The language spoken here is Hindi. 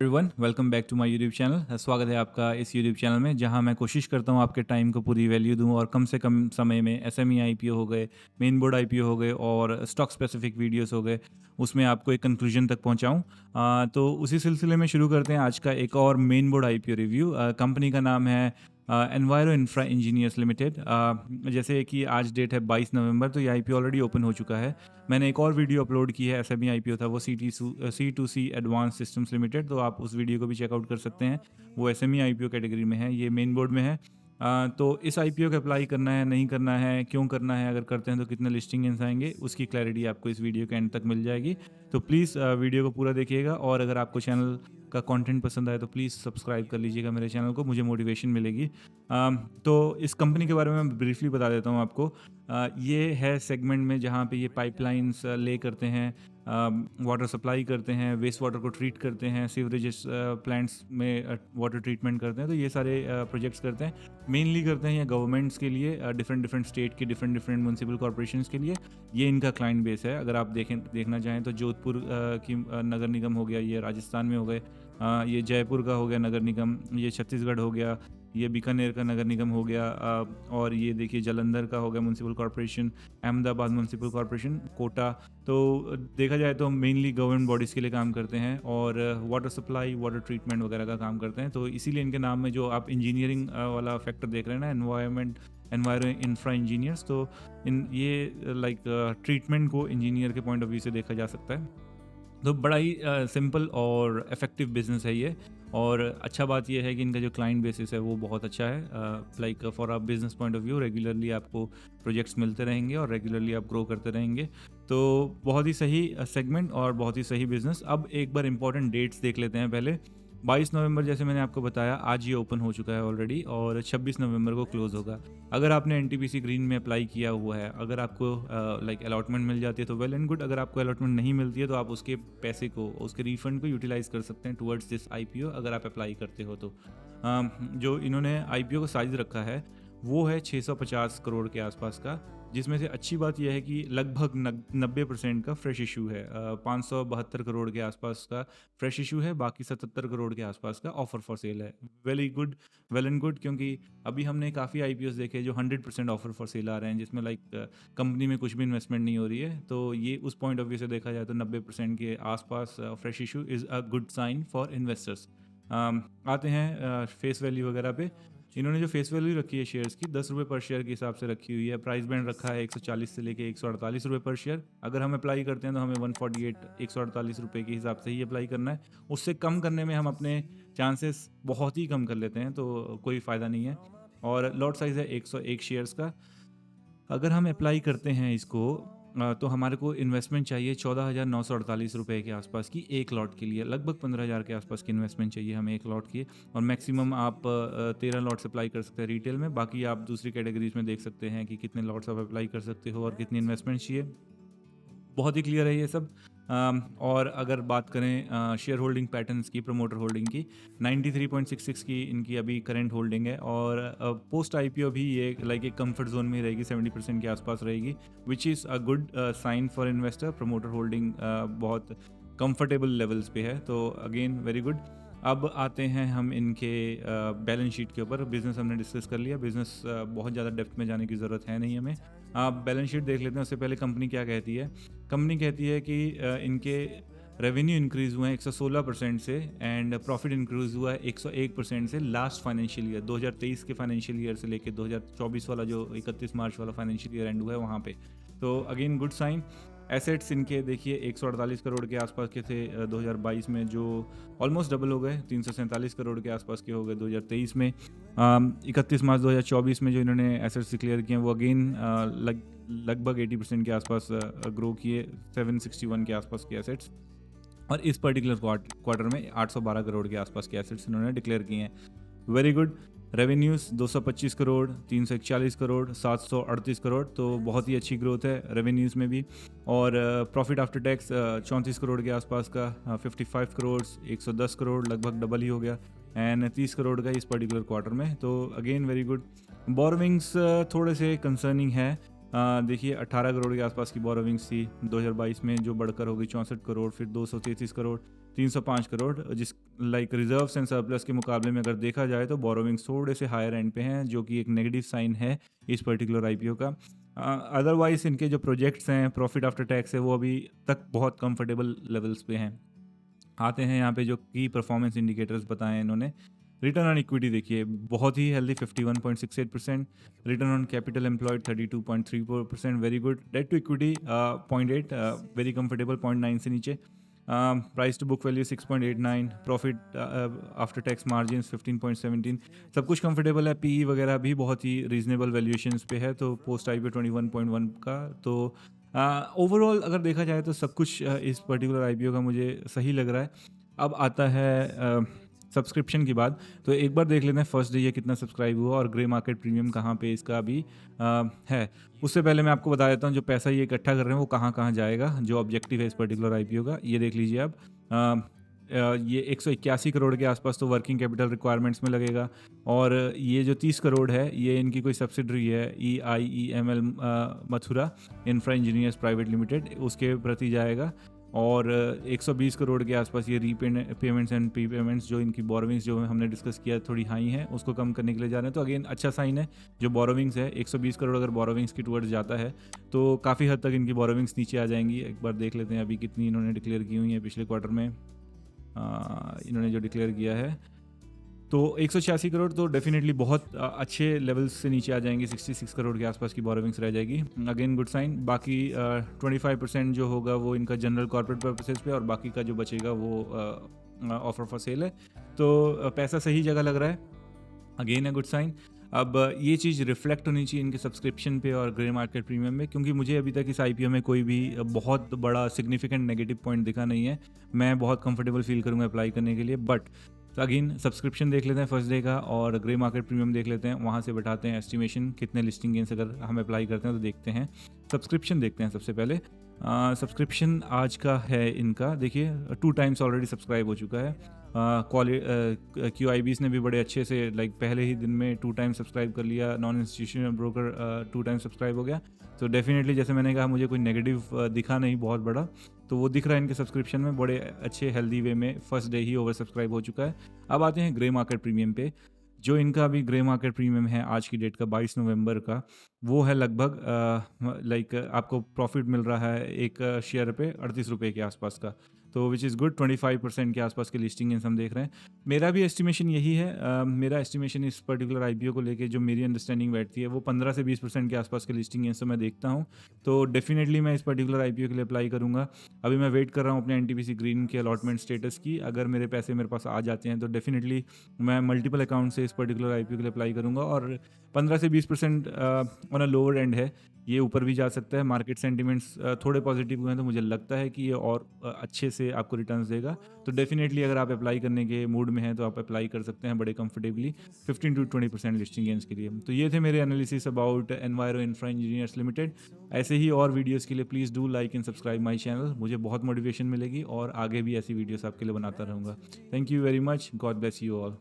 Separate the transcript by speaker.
Speaker 1: Everyone welcome back to my YouTube channel. स्वागत है आपका इस यूट्यूब चैनल में, जहां मैं कोशिश करता हूं आपके टाइम को पूरी वैल्यू दूं और कम से कम समय में एसएमई आईपीओ हो गए, मेन बोर्ड आईपीओ हो गए और स्टॉक स्पेसिफिक वीडियोस हो गए, उसमें आपको एक कंक्लूजन तक पहुंचाऊं। तो उसी सिलसिले में शुरू करते हैं आज का एक और main board IPO review. Company का नाम है एनवायरो इंफ्रा इंजीनियर्स लिमिटेड। जैसे कि आज डेट है 22 नवंबर, तो ये आईपीओ ऑलरेडी ओपन हो चुका है। मैंने एक और वीडियो अपलोड की है, एसएमई आईपीओ था वो, सी2सी एडवांस सिस्टम्स लिमिटेड, तो आप उस वीडियो को भी चेकआउट कर सकते हैं। वो एसएमई आईपीओ कैटेगरी में है, ये मेन बोर्ड में है। तो इस आईपीओ को अप्लाई करना है, नहीं करना है, क्यों करना है, अगर करते हैं तो कितने लिस्टिंग आएंगे, उसकी क्लैरिटी आपको इस वीडियो के एंड तक मिल जाएगी। तो प्लीज़ वीडियो को पूरा देखिएगा, और अगर आपको चैनल का कंटेंट पसंद आए तो प्लीज़ सब्सक्राइब कर लीजिएगा मेरे चैनल को, मुझे मोटिवेशन मिलेगी। तो इस कंपनी के बारे में मैं ब्रीफली बता देता हूँ आपको। ये है सेगमेंट में जहाँ पे ये पाइपलाइंस ले करते हैं, वाटर सप्लाई करते हैं, वेस्ट वाटर को ट्रीट करते हैं, सीवरेजेस प्लांट्स में वाटर ट्रीटमेंट करते हैं। तो ये सारे प्रोजेक्ट्स करते हैं, मेनली करते हैं ये गवर्नमेंट्स के लिए, डिफरेंट स्टेट के डिफरेंट म्यूनसिपल कॉर्पोरेशंस के लिए। ये इनका क्लाइंट बेस है। अगर आप देखना चाहें तो जोधपुर की नगर निगम हो गया, ये राजस्थान में हो गए, ये जयपुर का हो गया नगर निगम, ये छत्तीसगढ़ हो गया, ये बीकानेर का नगर निगम हो गया, और ये देखिए जालंधर का हो गया municipal corporation, Ahmedabad municipal corporation, Kota. तो देखा जाए तो मेनली गवर्नमेंट बॉडीज़ के लिए काम करते हैं, और वाटर सप्लाई, वाटर ट्रीटमेंट वगैरह का काम करते हैं। तो इसीलिए इनके नाम में जो आप इंजीनियरिंग वाला फैक्टर देख रहे हैं ना, एनवायरो इंफ्रा इंजीनियर्स, तो इन ये लाइक ट्रीटमेंट को इंजीनियर के पॉइंट ऑफ व्यू से देखा जा सकता है। तो बड़ा ही सिंपल और इफ़ेक्टिव बिजनेस है ये। और अच्छा बात यह है कि इनका जो क्लाइंट बेसिस है वो बहुत अच्छा है। Like for a business point of view, regularly आपको प्रोजेक्ट्स मिलते रहेंगे और रेगुलरली आप ग्रो करते रहेंगे। तो बहुत ही सही सेगमेंट और बहुत ही सही बिजनेस। अब एक बार इंपॉर्टेंट डेट्स देख लेते हैं पहले। 22 नवंबर, जैसे मैंने आपको बताया, आज ये ओपन हो चुका है ऑलरेडी, और 26 नवंबर को क्लोज़ होगा। अगर आपने एनटीपीसी ग्रीन में अप्लाई किया हुआ है, अगर आपको लाइक अलॉटमेंट मिल जाती है तो वेल एंड गुड। अगर आपको अलॉटमेंट नहीं मिलती है तो आप उसके पैसे को, उसके रिफंड को यूटिलाइज़ कर सकते हैं टुवर्ड्स दिस आईपीओ, अगर आप अप्लाई करते हो तो। जो इन्होंने आईपीओ का साइज़ रखा है वो है 650 करोड़ के आसपास का, जिसमें से अच्छी बात यह है कि लगभग 90% का फ्रेश इशू है। 572 करोड़ के आसपास का फ्रेश इशू है, बाकी 77 करोड़ के आसपास का ऑफर फॉर सेल है। Very good, well and good, क्योंकि अभी हमने काफ़ी आईपीओस देखे जो 100% ऑफर फॉर सेल आ रहे हैं, जिसमें लाइक कंपनी में कुछ भी इन्वेस्टमेंट नहीं हो रही है। तो ये उस पॉइंट ऑफ व्यू से देखा जाए तो 90% के आसपास fresh issue is a good sign for investors. आते हैं फेस वैल्यू वगैरह पे। इन्होंने जो फेस वैल्यू रखी है शेयर्स की, 10 रुपये पर शेयर के हिसाब से रखी हुई है। प्राइस बैंड रखा है 140 से लेके 148 रुपये पर शेयर। अगर हम अप्लाई करते हैं तो हमें 148 रुपये के हिसाब से ही अप्लाई करना है। उससे कम करने में हम अपने चांसेस बहुत ही कम कर लेते हैं, तो कोई फ़ायदा नहीं है। और लॉट साइज़ है 101 शेयर्स का। अगर हम अप्लाई करते हैं इसको, तो हमारे को इन्वेस्टमेंट चाहिए 14,948 रुपये के आसपास की एक लॉट के लिए। लगभग 15,000 के आसपास की इन्वेस्टमेंट चाहिए हमें एक लॉट की। और मैक्सिमम आप 13 लॉट्स अप्लाई कर सकते हैं रिटेल में। बाकी आप दूसरी कैटेगरीज में देख सकते हैं कि कितने लॉट्स आप अप्लाई कर सकते हो और कितनी इन्वेस्टमेंट चाहिए। बहुत ही क्लियर है ये सब। और अगर बात करें शेयर होल्डिंग पैटर्न्स की, प्रमोटर होल्डिंग की, 93.66 की इनकी अभी करंट होल्डिंग है। और पोस्ट आईपीओ भी ये लाइक एक कंफर्ट जोन में रहेगी, 70% के आसपास रहेगी, which is a good sign for investor. Promoter holding बहुत कंफर्टेबल लेवल्स पे है, तो अगेन वेरी गुड। अब आते हैं हम इनके बैलेंस शीट के ऊपर। बिजनेस हमने डिस्कस कर लिया, बिजनेस बहुत ज़्यादा डेप्थ में जाने की ज़रूरत है नहीं हमें। आप बैलेंस शीट देख लेते हैं। उससे पहले कंपनी क्या कहती है। कंपनी कहती है कि इनके रेवेन्यू इंक्रीज़ हुए हैं 116% से, एंड प्रॉफिट इंक्रीज़ हुआ है 101% से लास्ट फाइनेंशियल ईयर 2023 के फाइनेंशियल ईयर से लेकर 2024 वाला जो 31 मार्च वाला फाइनेंशियल ईयर एंड हुआ है वहाँ पे। तो अगेन गुड साइन। एसेट्स इनके देखिए 148 करोड़ के आसपास के थे 2022 में, जो ऑलमोस्ट डबल हो गए, 347 करोड़ के आसपास के हो गए 2023 में। 31 मार्च 2024 में जो इन्होंने एसेट्स डिक्लेयर किए हैं वो अगेन लगभग 80% के आसपास ग्रो किए, 761 के आसपास के एसेट्स। और इस पर्टिकुलर क्वार्टर में 812 करोड़ के आसपास के एसेट्स इन्होंने डिक्लेयर किए हैं। Very good. Revenues 225 crore, 341 crore, 738 crore, तो बहुत ही अच्छी ग्रोथ है रेवेन्यूज़ में भी। और प्रॉफिट आफ्टर टैक्स 34 करोड़ के आसपास का, 55 करोड़, 110 करोड़, लगभग डबल ही हो गया, एंड 30 करोड़ का इस पर्टिकुलर क्वार्टर में, तो अगेन वेरी गुड। बोरोविंग्स थोड़े से कंसर्निंग है। देखिए 18 करोड़ के आसपास की बोरोविंग्स थी 2022 में, जो बढ़कर हो गई 64 करोड़, फिर 233 करोड़, 305 करोड़, जिस लाइक रिजर्व्स एंड सरप्लस के मुकाबले में अगर देखा जाए तो बोरोविंग्स थोड़े से हायर एंड पे हैं, जो कि एक नेगेटिव साइन है इस पर्टिकुलर आईपीओ का। अदरवाइज इनके जो प्रोजेक्ट्स हैं, प्रॉफिट आफ्टर टैक्स है, वो अभी तक बहुत कंफर्टेबल लेवल्स पे हैं। आते हैं यहाँ पे जो की परफॉर्मेंस इंडिकेटर्स बताएं इन्होंने। रिटर्न ऑन इक्विटी देखिए बहुत ही healthy 51.68%, return on capital employed 32.34%, very good. Debt to equity 0.8, very comfortable, 0.9 से नीचे। Price to book value 6.89, profit after tax margin 15.17, सब कुछ कंफर्टेबल है। पीई वगैरह भी बहुत ही रीजनेबल वैल्यूएशंस पे है, तो पोस्ट आई पे 21.1 का। तो ओवरऑल अगर देखा जाए तो सब कुछ इस पर्टिकुलर आईपीओ का मुझे सही लग रहा है। अब आता है सब्सक्रिप्शन की बात, तो एक बार देख लेते हैं फर्स्ट डे ये कितना सब्सक्राइब हुआ और ग्रे मार्केट प्रीमियम कहाँ पे इसका अभी है। उससे पहले मैं आपको बता देता हूँ जो पैसा ये इकट्ठा कर रहे हैं वो कहाँ कहाँ जाएगा, जो ऑब्जेक्टिव है इस पर्टिकुलर आईपीओ का। ये देख लीजिए आप, ये 181 करोड़ के आसपास तो वर्किंग कैपिटल रिक्वायरमेंट्स में लगेगा, और ये जो 30 करोड़ है ये इनकी कोई सब्सिडरी है, EIEML Mathura infra engineers private limited, उसके प्रति जाएगा। और 120 करोड़ के आसपास ये पेमेंट्स एंड प्री पेमेंट्स, जो इनकी बोरोविंग्स जो हमने डिस्कस किया थोड़ी हाई हैं, उसको कम करने के लिए जा रहे हैं। तो अगेन अच्छा साइन है। जो बोरोविंग्स है 120 करोड़ अगर बोरोविंग्स की टुवर्ड्स जाता है तो काफ़ी हद तक इनकी बोरोविंग्स नीचे आ जाएंगी। एक बार देख लेते हैं अभी कितनी इन्होंने डिक्लेयर की हुई है पिछले क्वार्टर में। इन्होंने जो डिक्लेयर किया है तो 186 करोड़, तो डेफिनेटली बहुत अच्छे लेवल्स से नीचे आ जाएंगे। 66 करोड़ के आसपास की बोरोविंग्स रह जाएगी, अगेन गुड साइन। बाकी 25% जो होगा वो इनका जनरल कॉर्पोरेट पर्पसेस पे, और बाकी का जो बचेगा वो ऑफर फॉर सेल है। तो पैसा सही जगह लग रहा है, अगेन है गुड साइन। अब ये चीज़ रिफ्लेक्ट होनी चाहिए इनके सब्सक्रिप्शन पे और ग्रे मार्केट प्रीमियम में, क्योंकि मुझे अभी तक इस आईपीओ में कोई भी बहुत बड़ा सिग्निफिकेंट नेगेटिव पॉइंट दिखा नहीं है। मैं बहुत कंफर्टेबल फील करूँगा अप्लाई करने के लिए। बट अगेन सब्सक्रिप्शन देख लेते हैं फर्स्ट डे का, और ग्रे मार्केट प्रीमियम देख लेते हैं, वहाँ से बैठाते हैं एस्टिमेशन कितने लिस्टिंग गेंस अगर हम अप्लाई करते हैं तो देखते हैं। सब्सक्रिप्शन देखते हैं सबसे पहले। सब्सक्रिप्शन आज का है इनका, देखिए 2 टाइम्स ऑलरेडी सब्सक्राइब हो चुका है। QIBs ने भी बड़े अच्छे से लाइक पहले ही दिन में 2 टाइम्स सब्सक्राइब कर लिया। Non institutional broker 2 times subscribe हो गया। तो डेफिनेटली जैसे मैंने कहा मुझे कोई नेगेटिव दिखा नहीं बहुत बड़ा, तो वो दिख रहा है इनके सब्सक्रिप्शन में बड़े अच्छे हेल्दी वे में फर्स्ट डे ही ओवर सब्सक्राइब हो चुका है। अब आते हैं ग्रे मार्केट प्रीमियम पे। जो इनका अभी ग्रे मार्केट प्रीमियम है आज की डेट का 22 नवंबर का, वो है लगभग लाइक आपको प्रॉफिट मिल रहा है एक शेयर पे 38 रुपये के आसपास का, तो विच इज़ गुड। 25% के आसपास के लिस्टिंग हम देख रहे हैं। मेरा भी एस्टिमेशन यही है। मेरा एस्टिमेशन इस पर्टिकुलर आईपीओ को लेके जो मेरी अंडरस्टैंडिंग बैठती है वो 15 से 20% के आसपास के लिस्टिंग तो मैं देखता हूँ। तो डेफिनेटली मैं इस पर्टिकुलर आईपीओ के लिए अप्लाई करूँगा। अभी मैं वेट कर रहा हूँ अपने एनटीपीसी ग्रीन के अलॉटमेंट स्टेटस की। अगर मेरे पैसे मेरे पास आ जाते हैं तो डेफिनेटली मैं मल्टीपल अकाउंट से इस पर्टिकुलर आईपीओ के लिए अप्लाई करूँगा। और 15 से 20% ऑन अ लोअर एंड है, ये ऊपर भी जा सकता है। मार्केट सेंटिमेंट्स थोड़े पॉजिटिव हुए हैं तो मुझे लगता है कि ये और अच्छे से आपको रिटर्न्स देगा। तो डेफिनेटली अगर आप अप्लाई करने के मूड में हैं तो आप अप्लाई कर सकते हैं बड़े कंफर्टेबली 15 to 20% लिस्टिंग गेंस के लिए। तो ये थे मेरे analysis about enviro infra engineers limited. ऐसे ही और वीडियोस के लिए please do like and subscribe my channel, मुझे बहुत मोटिवेशन मिलेगी और आगे भी ऐसी वीडियोस आपके लिए बनाता रहूँगा। Thank you very much, God bless you all.